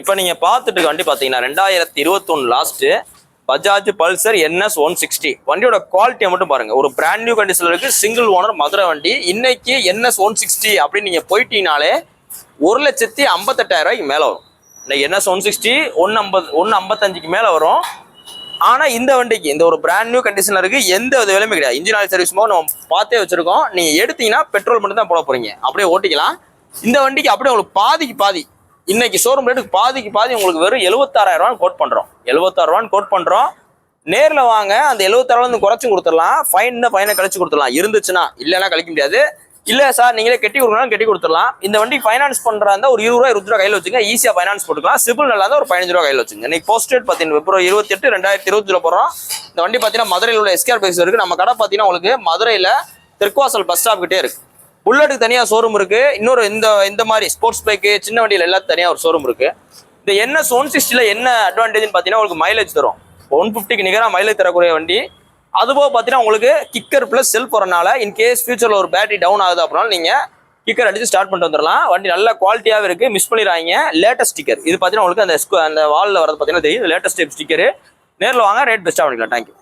இப்போ நீங்கள் பார்த்துட்டு வண்டி பார்த்தீங்கன்னா 2021 லாஸ்ட்டு பஜாஜ் பல்சர் NS 160. வண்டியோட குவாலிட்டியை மட்டும் பாருங்க. ஒரு பிராண்ட் நியூ கண்டிஷன்ல இருக்கு, சிங்கிள் ஓனர் மதுரை வண்டி. இன்னைக்கு NS 160 அப்படின்னு நீங்க போயிட்டீங்கனாலே 1,58,000 மேல வரும். இந்த NS 160 155 மேல வரும். ஆனா இந்த வண்டிக்கு இந்த ஒரு பிராண்ட் நியூ கண்டிஷன்ல இருக்கு, எந்த விலையுமே கிடையாது. இன்ஜின் ஆயில் சர்வீஸ் நம்ம பார்த்தே வச்சிருக்கோம். நீங்க எடுத்தீங்கன்னா பெட்ரோல் மட்டும் தான் போட போறீங்க, அப்படியே ஓட்டிக்கலாம். இந்த வண்டிக்கு அப்படியே உங்களுக்கு பாதிக்கு பாதி இன்னைக்கு ஷோரூம் ரேட்டுக்கு பாதிக்கு பாதி உங்களுக்கு வெறும் 76,000 கோட் பண்றோம். 76,000 கோட் பண்றோம். நேரில் வாங்க, அந்த 76,000 குறைச்சு கொடுத்துடலாம். ஃபைனை கழிச்சு கொடுத்துடலாம் இருந்துச்சுன்னா, இல்லைன்னா கழிக்க முடியாது. இல்ல சார் நீங்களே கட்டி கொடுக்கணும், கட்டி கொடுத்துடலாம். இந்த வண்டி ஃபைனான்ஸ் பண்றா இருந்தா ஒரு 20 ரூபா 20 ரூபா கையில் வச்சுங்க, ஈஸியா ஃபைனான்ஸ் போட்டுக்கலாம். சிபில் நல்லா இருந்தா ஒரு 15 ரூபா கையில் வச்சுங்க. இன்னைக்கு போஸ்ட் டேட் பார்த்தீங்கன்னா February 28, 2020 போறோம். இந்த வண்டி பார்த்தீங்கன்னா மதுரையில் உள்ள SKR பேஸ் இருக்கு. நம்ம கடை பார்த்தீங்கன்னா உங்களுக்கு மதுரையில தெற்குவாசல் பஸ் ஸ்டாப் கிட்டே இருக்கு. புல்லட்டுக்கு தனியாக ஷோரூம் இருக்கு. இன்னொரு இந்த மாதிரி ஸ்போர்ட்ஸ் பைக்கு சின்ன வண்டியில் எல்லாத்துக்கும் தனியாக ஒரு ஷோரூம் இருக்கு. இந்த NS 160 என்ன அட்வான்டேஜ்னு பார்த்தீங்கன்னா உங்களுக்கு மைலேஜ் தரும். 150க்கு நிகராக மைலேஜ் தரக்கூடிய வண்டி. அதுபோக பார்த்தீங்கன்னா உங்களுக்கு கிக்கர் பிளஸ் செல்ஃப் வரனால இன்கேஸ் ஃபியூச்சரில் ஒரு பேட்டரி டவுன் ஆகுது அப்படின்னாலும் நீங்கள் கிக்கர் அடிச்சு ஸ்டார்ட் பண்ணிட்டு வந்துடலாம். வண்டி நல்ல குவாலிட்டியாகவே இருக்கு, மிஸ் பண்ணிடுறாங்க. லேட்டஸ்ட் ஸ்டிக்கர் இது பார்த்தீங்கன்னா உங்களுக்கு அந்த வாலில் வரது பார்த்தீங்கன்னா தெரியும். Latest sticker. நேரில் வாங்க, ரேட் பெஸ்ட்டாக பண்ணிக்கலாம். தேங்க்யூ.